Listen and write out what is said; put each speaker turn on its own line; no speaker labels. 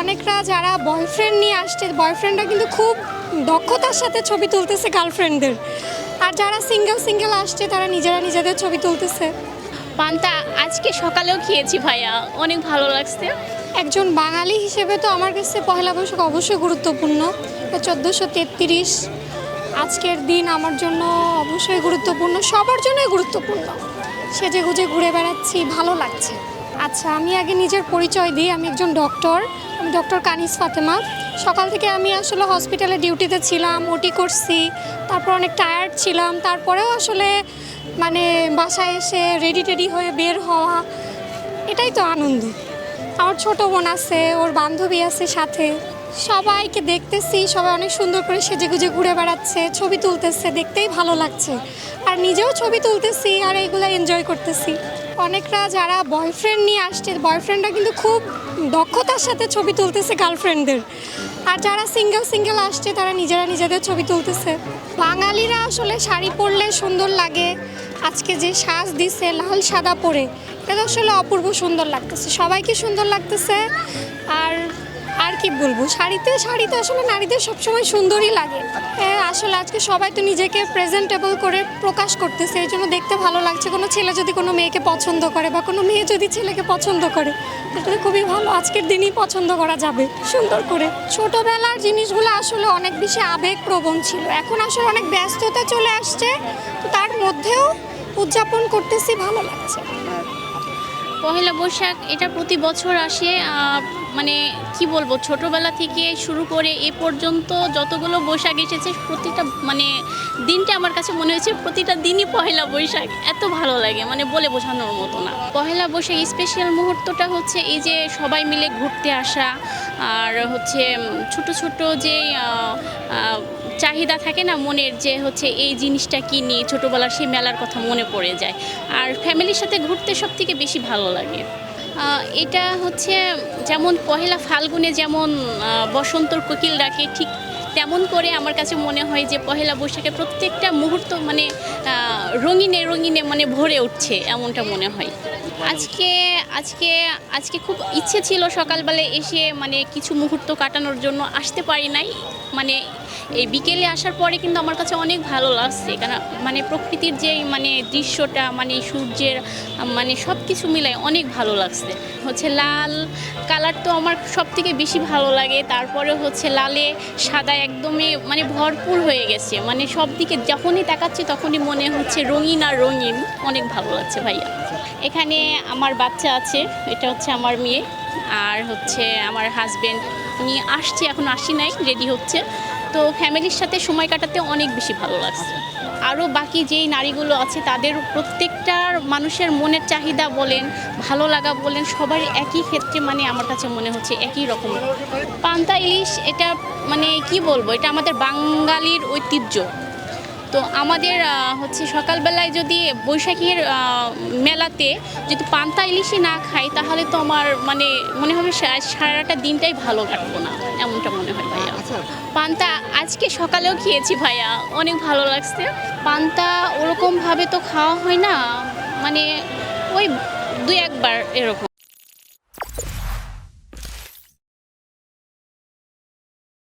অনেকরা যারা বয়ফ্রেন্ড নিয়ে আসছে, বয়ফ্রেন্ডরা কিন্তু খুব দক্ষতার সাথে ছবি তুলতেছে গার্লফ্রেন্ডদের। আর যারা সিঙ্গেল আসছে তারা নিজেদের ছবি তুলতেছে।
পান্তা আজকে সকালেও খেয়েছি ভাইয়া, অনেক ভালো লাগছে।
একজন বাঙালি হিসেবে তো আমার কাছে পহেলা বৈশাখ অবশ্যই গুরুত্বপূর্ণ। 1433 আজকের দিন আমার জন্য অবশ্যই গুরুত্বপূর্ণ, সবার জন্যই গুরুত্বপূর্ণ। সেজে গুজে ঘুরে বেড়াচ্ছি, ভালো লাগছে। আচ্ছা, আমি আগে নিজের পরিচয় দিই। আমি একজন ডক্টর, আমি ডক্টর কানিজ ফাতেমা। সকাল থেকে আমি আসলে হসপিটালে ডিউটিতে ছিলাম, ওটি করছি, তারপর অনেক টায়ার্ড ছিলাম। তারপরেও আসলে মানে বাসায় এসে রেডি হয়ে বের হওয়া, এটাই তো আনন্দ। আমার ছোট বোন আছে, ওর বান্ধবী আছে সাথে, সবাইকে দেখতেছি, সবাই অনেক সুন্দর করে সেজেগুজে ঘুরে বেড়াচ্ছে, ছবি তুলতেছে, দেখতেই ভালো লাগছে। আর নিজেও ছবি তুলতেছি আর এইগুলো এনজয় করতেছি। অনেকরা যারা বয়ফ্রেন্ড নিয়ে আসছে, বয়ফ্রেন্ডরা কিন্তু খুব দক্ষতার সাথে ছবি তুলতেছে গার্লফ্রেন্ডদের। আর যারা সিঙ্গেল আসছে তারা নিজেদের ছবি তুলতেছে। বাঙালিরা আসলে শাড়ি পরলে সুন্দর লাগে। আজকে যে সাজ দিছে লাল সাদা পরে, এটা আসলে অপূর্ব সুন্দর লাগতেছে, সবাইকে সুন্দর লাগতেছে। আর আর কি বলবো, শাড়িতে আসলে নারীদের সবসময় সুন্দরই লাগে। আসলে আজকে সবাই তো নিজেকে প্রেজেন্টেবল করে প্রকাশ করতেছে, এই জন্য দেখতে ভালো লাগছে। কোনো ছেলে যদি কোনো মেয়েকে পছন্দ করে বা কোনো মেয়ে যদি ছেলেকে পছন্দ করে, তাহলে খুবই ভালো। আজকের দিনই পছন্দ করা যাবে সুন্দর করে। ছোটোবেলার জিনিসগুলো আসলে অনেক বেশি আবেগপ্রবণ ছিল, এখন আসলে অনেক ব্যস্ততা চলে আসছে, তো তার মধ্যেও উদযাপন করতেছি, ভালো লাগছে।
পহেলা বৈশাখ এটা প্রতি বছর আসে। মানে কি বলবো, ছোটবেলা থেকে শুরু করে এ পর্যন্ত যতগুলো বৈশাখ এসেছে, প্রতিটা মানে দিনটা আমার কাছে মনে হয়েছে প্রতিটা দিনই পহেলা বৈশাখ। এত ভালো লাগে, মানে বলে বোঝানোর মতো না। পহেলা বৈশাখ স্পেশাল মুহূর্তটা হচ্ছে এই যে সবাই মিলে ঘুরতে আসা, আর হচ্ছে ছোট ছোট যে চাহিদা থাকে না মনের, যে হচ্ছে এই জিনিসটা কিনি, ছোটোবেলার সেই মেলার কথা মনে পড়ে যায়। আর ফ্যামিলির সাথে ঘুরতে সব থেকে বেশি ভালো লাগে। এটা হচ্ছে যেমন পহেলা ফাল্গুনে যেমন বসন্তর কোকিল ডাকে, ঠিক তেমন করে আমার কাছে মনে হয় যে পহেলা বৈশাখে প্রত্যেকটা মুহূর্ত মানে রঙিনে মানে ভরে উঠছে, এমনটা মনে হয়। আজকে আজকে আজকে খুব ইচ্ছে ছিল সকালবেলায় এসে মানে কিছু মুহূর্ত কাটানোর জন্য, আসতে পারি নাই। মানে এই বিকেলে আসার পরে কিন্তু আমার কাছে অনেক ভালো লাগছে, কারণ মানে প্রকৃতির যে মানে দৃশ্যটা, মানে সূর্যের মানে সব কিছু মিলাই অনেক ভালো লাগছে। হচ্ছে লাল কালার তো আমার সব থেকে বেশি ভালো লাগে। তারপরে হচ্ছে লালে সাদা একদমই মানে ভরপুর হয়ে গেছে, মানে সব দিকে যখনই তাকাচ্ছি তখনই মনে হচ্ছে রঙিন আর রঙিন। অনেক ভালো লাগছে ভাইয়া। এখানে আমার বাচ্চা আছে, এটা হচ্ছে আমার মেয়ে, আর হচ্ছে আমার হাজবেন্ড, উনি আসছে, এখন আসি নাই, রেডি হচ্ছে। তো ফ্যামিলির সাথে সময় কাটাতে অনেক বেশি ভালো লাগছে। আরও বাকি যেই নারীগুলো আছে তাদের প্রত্যেকটার মানুষের মনের চাহিদা বলেন, ভালো লাগা বলেন, সবার একই ক্ষেত্রে মানে আমার কাছে মনে হচ্ছে একই রকম। পান্তা ইলিশ এটা মানে কি বলবো, এটা আমাদের বাঙালির ঐতিহ্য। তো আমাদের হচ্ছে সকালবেলায় যদি বৈশাখীর মেলাতে যদি পান্তা ইলিশই না খাই, তাহলে তো আমার মানে মনে হবে সারাটা দিনটাই ভালো কাটবো না, এমনটা মনে হয় ভাইয়া। পান্তা আজকে সকালেও খেয়েছি ভাইয়া, অনেক ভালো লাগছে। পান্তা ওরকমভাবে তো খাওয়া হয় না, মানে ওই 2-1 বার এরকম।